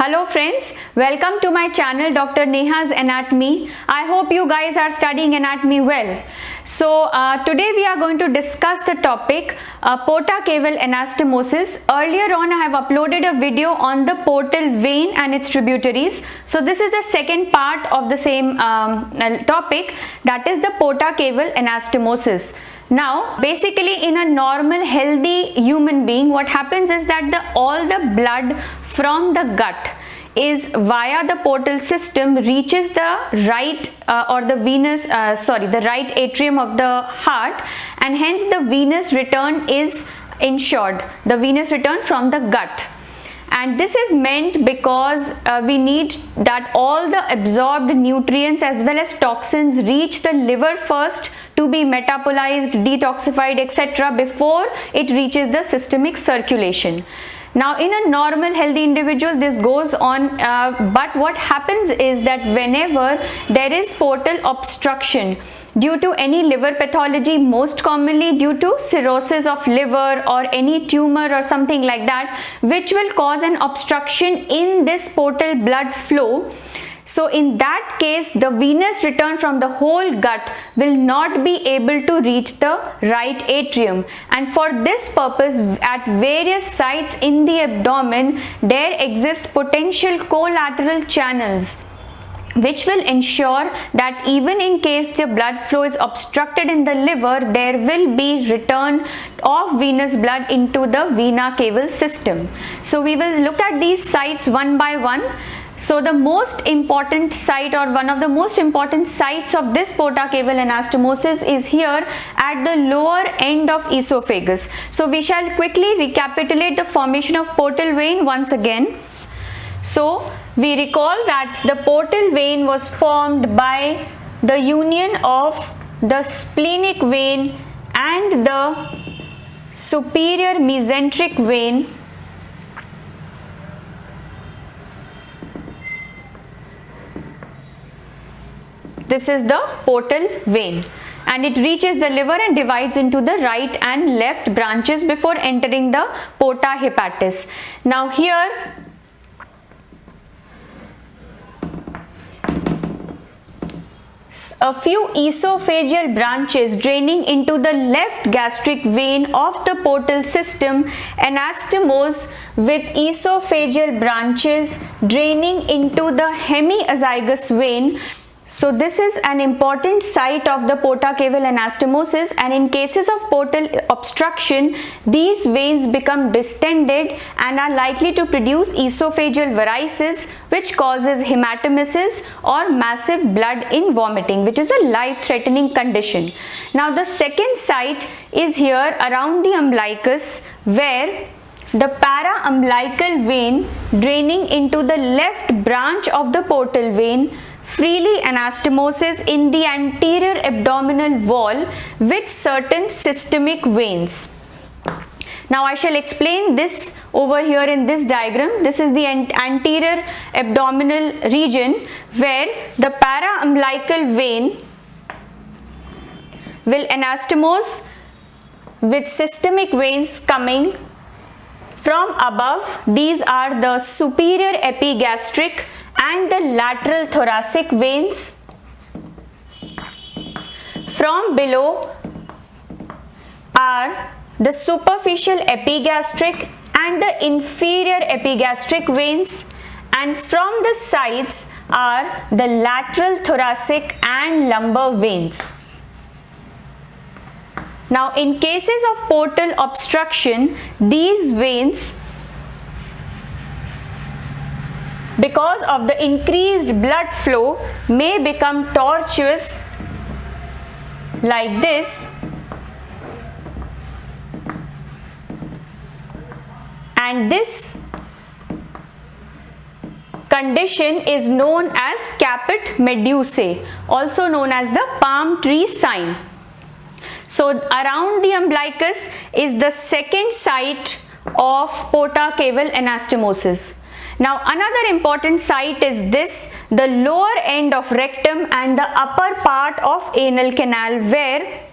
Hello friends, welcome to my channel Dr. Neha's Anatomy. I hope you guys are studying anatomy well. So today we are going to discuss the topic Porta Caval anastomosis. Earlier on I have uploaded a video on the portal vein and its tributaries. So this is the second part of the same topic, that is the Porta Caval anastomosis. Now basically in a normal healthy human being, what happens is that all the blood from the gut is via the portal system reaches the right the right atrium of the heart, and hence the venous return is ensured, the venous return from the gut. And this is meant because we need that all the absorbed nutrients as well as toxins reach the liver first to be metabolized, detoxified, etc. before it reaches the systemic circulation. Now in a normal healthy individual this goes on, but what happens is that whenever there is portal obstruction due to any liver pathology, most commonly due to cirrhosis of liver or any tumor or something like that, which will cause an obstruction in this portal blood flow. So in that case the venous return from the whole gut will not be able to reach the right atrium, and for this purpose at various sites in the abdomen there exist potential collateral channels which will ensure that even in case the blood flow is obstructed in the liver, there will be return of venous blood into the vena cava system. So we will look at these sites one by one. So the most important site, or one of the most important sites of this Porta Caval anastomosis, is here at the lower end of esophagus. So we shall quickly recapitulate the formation of portal vein once again. So we recall that the portal vein was formed by the union of the splenic vein and the superior mesenteric vein . This is the portal vein, and it reaches the liver and divides into the right and left branches before entering the porta hepatis. Now here a few esophageal branches draining into the left gastric vein of the portal system anastomose with esophageal branches draining into the hemiazygous vein. So this is an important site of the Porta Caval anastomosis, and in cases of portal obstruction these veins become distended and are likely to produce esophageal varices, which causes hematemesis or massive blood in vomiting, which is a life-threatening condition. Now the second site is here around the umbilicus, where the para-umbilical vein draining into the left branch of the portal vein freely anastomoses in the anterior abdominal wall with certain systemic veins. Now I shall explain this over here in this diagram. This is the anterior abdominal region where the para-umbilical vein will anastomose with systemic veins coming from above. These are the superior epigastric and the lateral thoracic veins. From below are the superficial epigastric and the inferior epigastric veins, and from the sides are the lateral thoracic and lumbar veins. Now in cases of portal obstruction, these veins, because of the increased blood flow, may become tortuous like this, and this condition is known as caput medusae, also known as the palm tree sign. So around the umbilicus is the second site of Porta Caval anastomosis. Now another important site is this, the lower end of rectum and the upper part of anal canal, where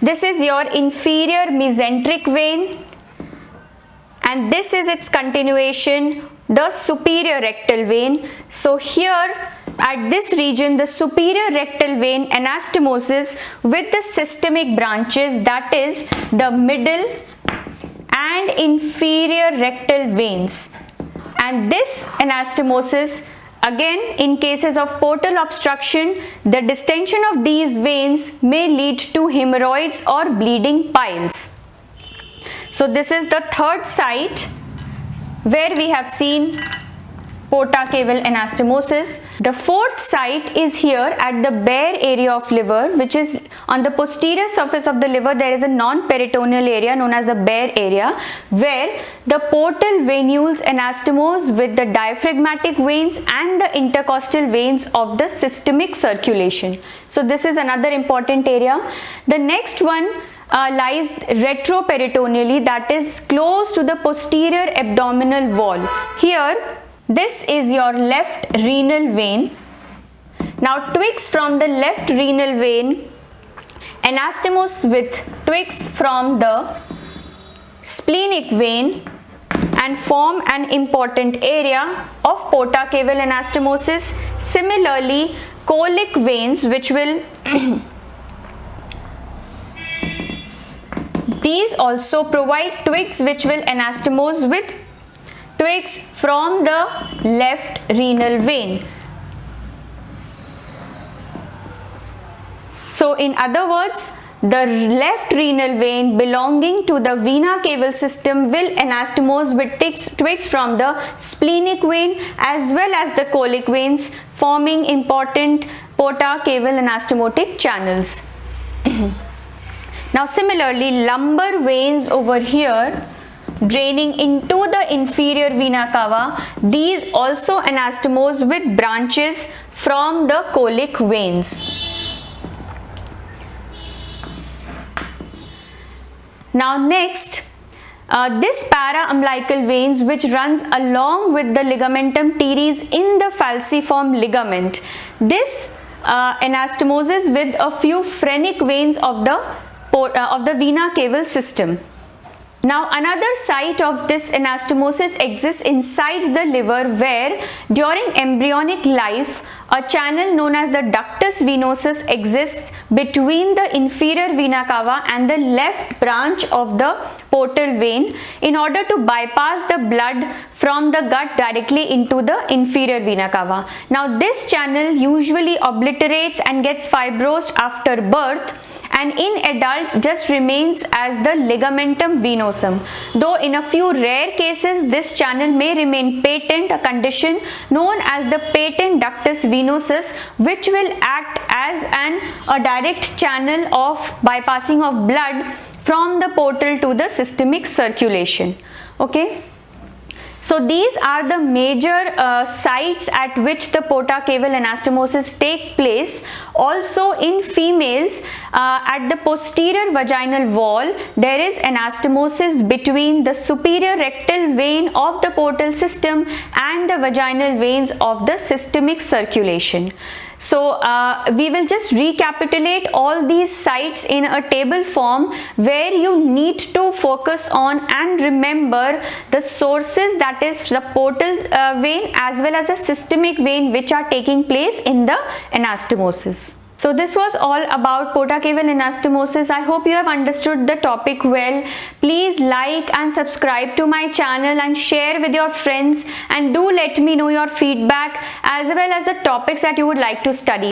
this is your inferior mesenteric vein and this is its continuation the superior rectal vein. So here at this region, the superior rectal vein anastomosis with the systemic branches, that is the middle and inferior rectal veins. And this anastomosis, again, in cases of portal obstruction, the distension of these veins may lead to hemorrhoids or bleeding piles. So this is the third site where we have seen porta-caval anastomosis. The fourth site is here at the bare area of liver, which is on the posterior surface of the liver. There is a non-peritoneal area known as the bare area, where the portal venules anastomose with the diaphragmatic veins and the intercostal veins of the systemic circulation. So this is another important area. The next one lies retroperitoneally, that is close to the posterior abdominal wall. Here, this is your left renal vein. Now twigs from the left renal vein anastomose with twigs from the splenic vein and form an important area of porta-caval anastomosis. Similarly, colic veins, which will these also provide twigs which will anastomose with twigs from the left renal vein. So in other words, the left renal vein belonging to the vena cava system will anastomose with twigs from the splenic vein as well as the colic veins, forming important porta-caval anastomotic channels. Now similarly, lumbar veins over here draining into the inferior vena cava, these also anastomose with branches from the colic veins. Now next, this para-umbilical veins which runs along with the ligamentum teres in the falciform ligament, this anastomoses with a few phrenic veins of the vena cava system. Now another site of this anastomosis exists inside the liver, where during embryonic life a channel known as the Ductus Venosus exists between the inferior vena cava and the left branch of the portal vein in order to bypass the blood from the gut directly into the inferior vena cava. Now this channel usually obliterates and gets fibrosed after birth, and in adult just remains as the ligamentum venosum, though in a few rare cases this channel may remain patent, a condition known as the patent ductus venosus, which will act as a direct channel of bypassing of blood from the portal to the systemic circulation. Okay. So these are the major sites at which the porta-caval anastomosis take place. Also in females, at the posterior vaginal wall, there is anastomosis between the superior rectal vein of the portal system and the vaginal veins of the systemic circulation. So we will just recapitulate all these sites in a table form, where you need to focus on and remember the sources, that is the portal vein as well as the systemic vein, which are taking place in the anastomosis. So this was all about porta-caval anastomosis. I hope you have understood the topic well. Please like and subscribe to my channel and share with your friends, and do let me know your feedback as well as the topics that you would like to study.